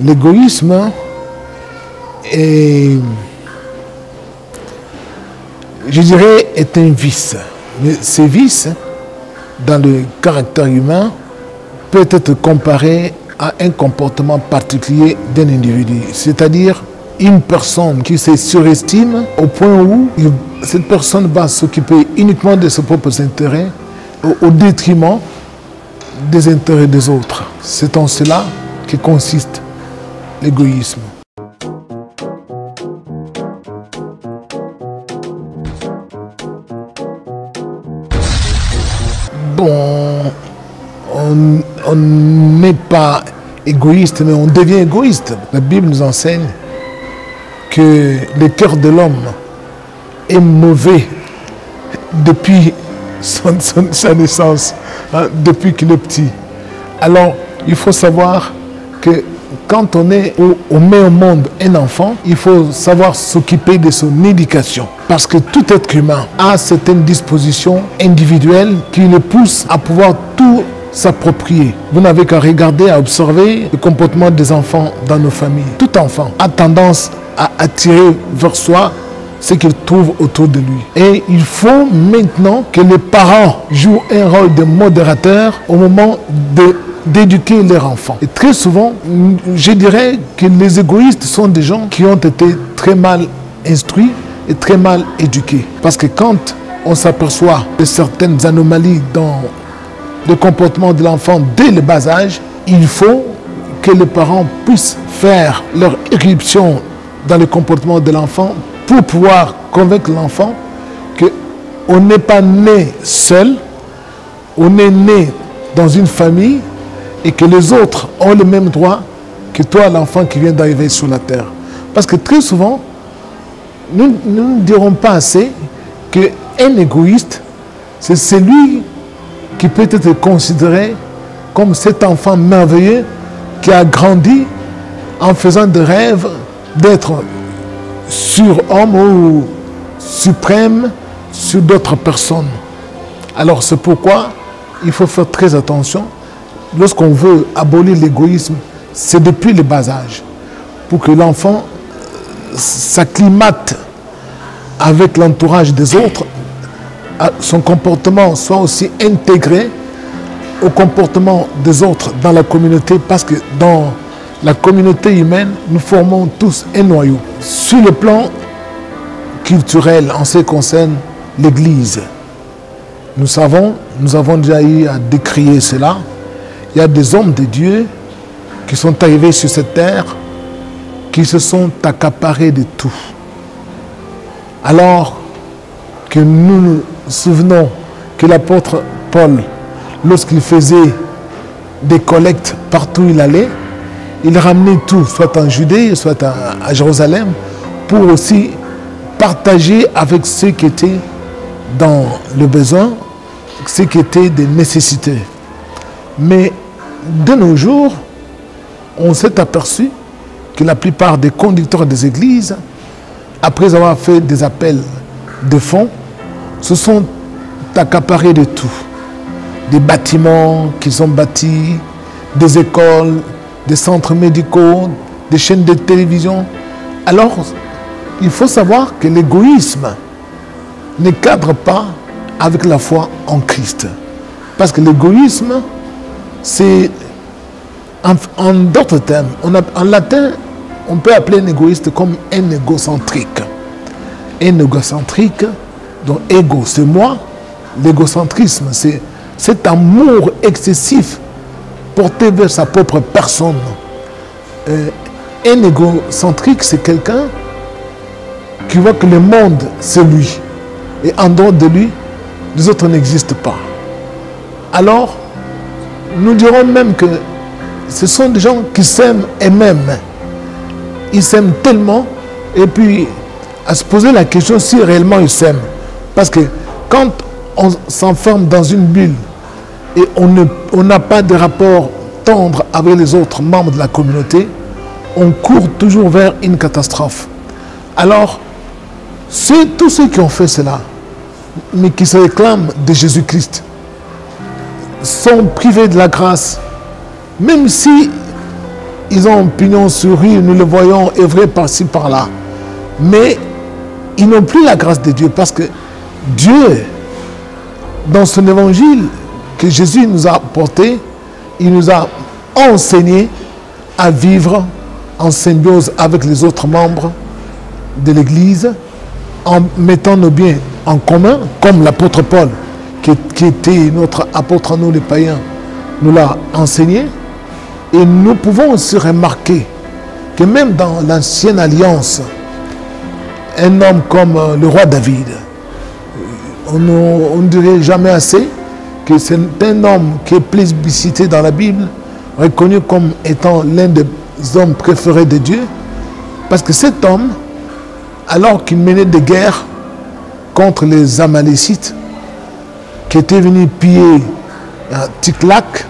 L'égoïsme est, je dirais, est un vice. Mais ce vice, dans le caractère humain, peut être comparé à un comportement particulier d'un individu. C'est-à-dire une personne qui se surestime au point où cette personne va s'occuper uniquement de ses propres intérêts au détriment des intérêts des autres. C'est en cela que consiste l'égoïsme. Bon, on n'est pas égoïste, mais on devient égoïste. La Bible nous enseigne que le cœur de l'homme est mauvais depuis sa naissance, hein, depuis qu'il est petit. Alors, il faut savoir que quand on met au monde un enfant, il faut savoir s'occuper de son éducation. Parce que tout être humain a certaines dispositions individuelles qui le poussent à pouvoir tout s'approprier. Vous n'avez qu'à regarder, à observer le comportement des enfants dans nos familles. Tout enfant a tendance à attirer vers soi ce qu'il trouve autour de lui. Et il faut maintenant que les parents jouent un rôle de modérateur au moment d'éduquer leurs enfants. Et très souvent, je dirais que les égoïstes sont des gens qui ont été très mal instruits et très mal éduqués. Parce que quand on s'aperçoit de certaines anomalies dans le comportement de l'enfant dès le bas âge, il faut que les parents puissent faire leur irruption dans le comportement de l'enfant pour pouvoir convaincre l'enfant qu'on n'est pas né seul, on est né dans une famille et que les autres ont le même droit que toi, l'enfant qui vient d'arriver sur la terre. Parce que très souvent, nous ne dirons pas assez qu'un égoïste, c'est celui qui peut être considéré comme cet enfant merveilleux qui a grandi en faisant des rêves d'être surhomme ou suprême sur d'autres personnes. Alors c'est pourquoi il faut faire très attention. Lorsqu'on veut abolir l'égoïsme, c'est depuis le bas âge, pour que l'enfant s'acclimate avec l'entourage des autres, son comportement soit aussi intégré au comportement des autres dans la communauté, parce que dans la communauté humaine, nous formons tous un noyau. Sur le plan culturel, en ce qui concerne l'Église, nous avons déjà eu à décrier cela. Il y a des hommes de Dieu qui sont arrivés sur cette terre, qui se sont accaparés de tout. Alors que nous nous souvenons que l'apôtre Paul, lorsqu'il faisait des collectes partout où il allait, il ramenait tout, soit en Judée, soit à Jérusalem, pour aussi partager avec ceux qui étaient dans le besoin, ceux qui étaient des nécessités. Mais de nos jours, on s'est aperçu que la plupart des conducteurs des églises, après avoir fait des appels de fonds, se sont accaparés de tout. Des bâtiments qui sont bâtis, des écoles, des centres médicaux, des chaînes de télévision. Alors, il faut savoir que l'égoïsme ne cadre pas avec la foi en Christ. Parce que l'égoïsme, c'est, en d'autres termes, en latin, on peut appeler un égoïste comme un égocentrique. Un égocentrique, donc égo, c'est moi. L'égocentrisme, c'est cet amour excessif porté vers sa propre personne. Un égocentrique, c'est quelqu'un qui voit que le monde, c'est lui. Et en dehors de lui, les autres n'existent pas. Alors, nous dirons même que ce sont des gens qui s'aiment eux-mêmes. Ils s'aiment tellement, et puis à se poser la question si réellement ils s'aiment. Parce que quand on s'enferme dans une bulle et on n'a pas de rapport tendre avec les autres membres de la communauté, on court toujours vers une catastrophe. Alors, tous ceux qui ont fait cela, mais qui se réclament de Jésus-Christ, sont privés de la grâce, même si ils ont un pignon sur rue, nous le voyons œuvrer par-ci, par-là. Mais ils n'ont plus la grâce de Dieu parce que Dieu, dans son évangile que Jésus nous a apporté, il nous a enseigné à vivre en symbiose avec les autres membres de l'Église, en mettant nos biens en commun, comme l'apôtre Paul, qui était notre apôtre à nous les païens, nous l'a enseigné. Et nous pouvons aussi remarquer que même dans l'ancienne alliance, un homme comme le roi David, on ne dirait jamais assez que c'est un homme qui est plébiscité dans la Bible, reconnu comme étant l'un des hommes préférés de Dieu, parce que cet homme, alors qu'il menait des guerres contre les Amalécites, qui étaient venus piller Ticlac,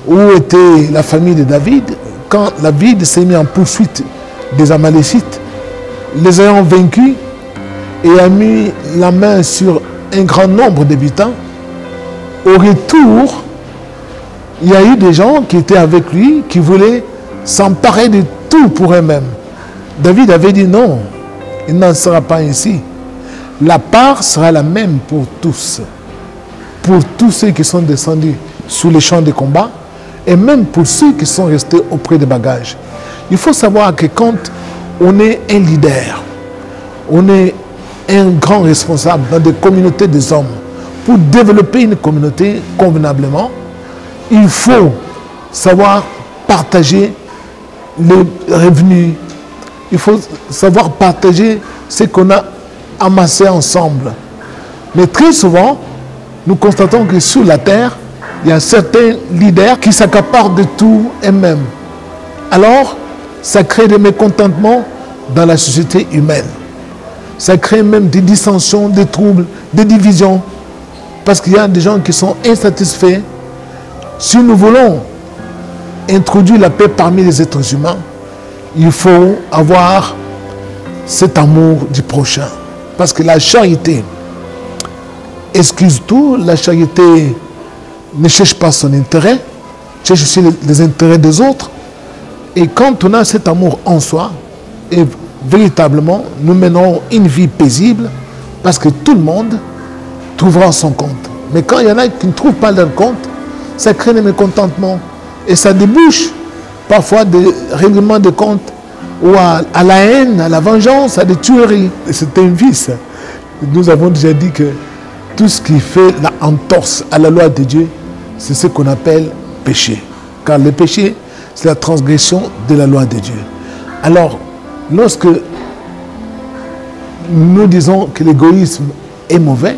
où était la famille de David, quand David s'est mis en poursuite des Amalécites, les ayant vaincus et a mis la main sur un grand nombre d'habitants, au retour, il y a eu des gens qui étaient avec lui, qui voulaient s'emparer de tout pour eux-mêmes. David avait dit non, il n'en sera pas ainsi. La part sera la même pour tous ceux qui sont descendus sous les champs de combat, et même pour ceux qui sont restés auprès des bagages. Il faut savoir que quand on est un leader, on est un grand responsable dans des communautés des hommes, pour développer une communauté convenablement, il faut savoir partager les revenus, il faut savoir partager ce qu'on a amassé ensemble. Mais très souvent, nous constatons que sur la terre, il y a certains leaders qui s'accaparent de tout eux-mêmes. Alors, ça crée des mécontentements dans la société humaine. Ça crée même des dissensions, des troubles, des divisions. Parce qu'il y a des gens qui sont insatisfaits. Si nous voulons introduire la paix parmi les êtres humains, il faut avoir cet amour du prochain. Parce que la charité excuse tout, la charité ne cherche pas son intérêt, cherche aussi les intérêts des autres. Et quand on a cet amour en soi, et véritablement, nous mènerons une vie paisible, parce que tout le monde trouvera son compte. Mais quand il y en a qui ne trouvent pas leur compte, ça crée des mécontentements. Et ça débouche parfois des règlements de compte, ou à la haine, à la vengeance, à des tueries. C'est un vice. Nous avons déjà dit que tout ce qui fait la entorse à la loi de Dieu, c'est ce qu'on appelle péché. Car le péché, c'est la transgression de la loi de Dieu. Alors, lorsque nous disons que l'égoïsme est mauvais,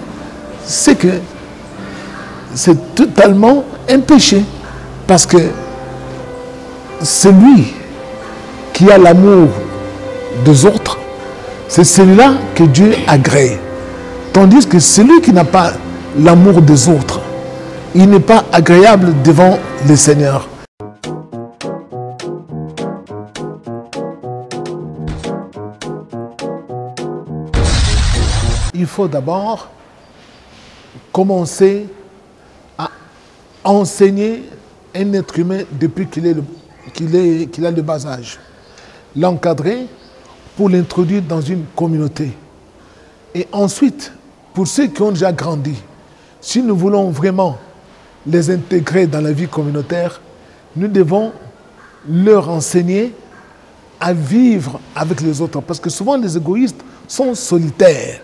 c'est que c'est totalement un péché. Parce que celui qui a l'amour des autres, c'est celui-là que Dieu agrée. Tandis que celui qui n'a pas l'amour des autres, il n'est pas agréable devant le Seigneur. Il faut d'abord commencer à enseigner un être humain depuis qu'il a le bas âge. L'encadrer pour l'introduire dans une communauté. Et ensuite, pour ceux qui ont déjà grandi, si nous voulons vraiment les intégrer dans la vie communautaire, nous devons leur enseigner à vivre avec les autres. Parce que souvent les égoïstes sont solitaires.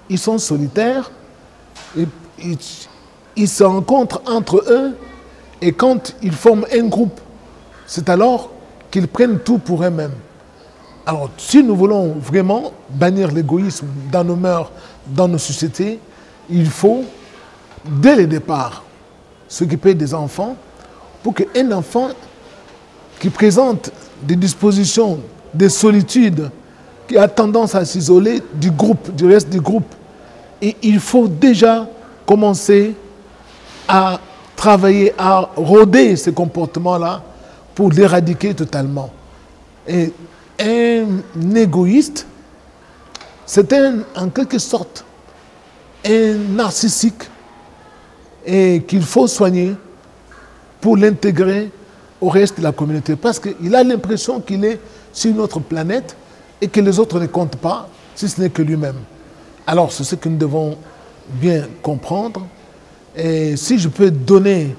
Ils sont solitaires, et ils se rencontrent entre eux, et quand ils forment un groupe, c'est alors qu'ils prennent tout pour eux-mêmes. Alors, si nous voulons vraiment bannir l'égoïsme dans nos mœurs, dans nos sociétés, il faut, dès le départ, s'occuper des enfants pour qu'un enfant qui présente des dispositions de solitude, qui a tendance à s'isoler du groupe, du reste du groupe, et il faut déjà commencer à travailler à rôder ces comportements-là pour l'éradiquer totalement. Et un égoïste, c'est en quelque sorte un narcissique et qu'il faut soigner pour l'intégrer au reste de la communauté. Parce qu'il a l'impression qu'il est sur une autre planète et que les autres ne comptent pas, si ce n'est que lui-même. Alors, c'est ce que nous devons bien comprendre. Et si je peux donner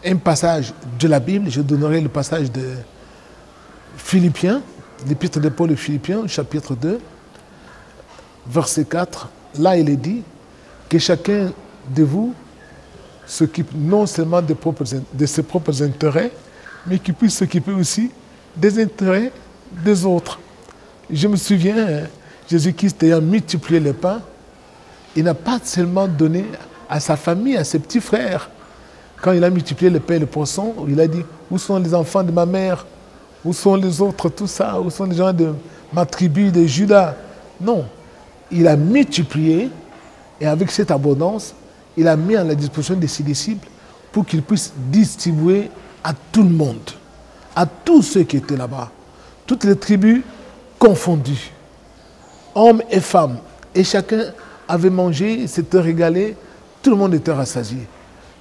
un passage de la Bible, je donnerai le passage de Philippiens, l'épître de Paul aux Philippiens, chapitre 2, verset 4. Là, il est dit que chacun de vous s'occupe non seulement de ses propres intérêts, mais qu'il puisse s'occuper aussi des intérêts des autres. Je me souviens, Jésus-Christ ayant multiplié les pains, il n'a pas seulement donné à sa famille, à ses petits frères. Quand il a multiplié le pain et le poisson, il a dit, où sont les enfants de ma mère? Où sont les autres, tout ça? Où sont les gens de ma tribu, de Judas? Non, il a multiplié et avec cette abondance, il a mis à la disposition de ses disciples pour qu'ils puissent distribuer à tout le monde, à tous ceux qui étaient là-bas, toutes les tribus confondues, hommes et femmes. Et chacun avait mangé, s'était régalé, tout le monde était rassasié.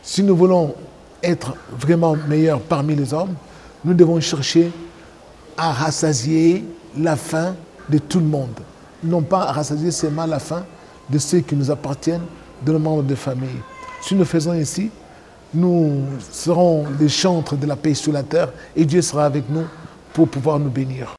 Si nous voulons être vraiment meilleurs parmi les hommes, nous devons chercher à rassasier la faim de tout le monde. Non pas à rassasier seulement la faim de ceux qui nous appartiennent, de nos membres de famille. Si nous faisons ainsi, nous serons les chantres de la paix sur la terre et Dieu sera avec nous pour pouvoir nous bénir.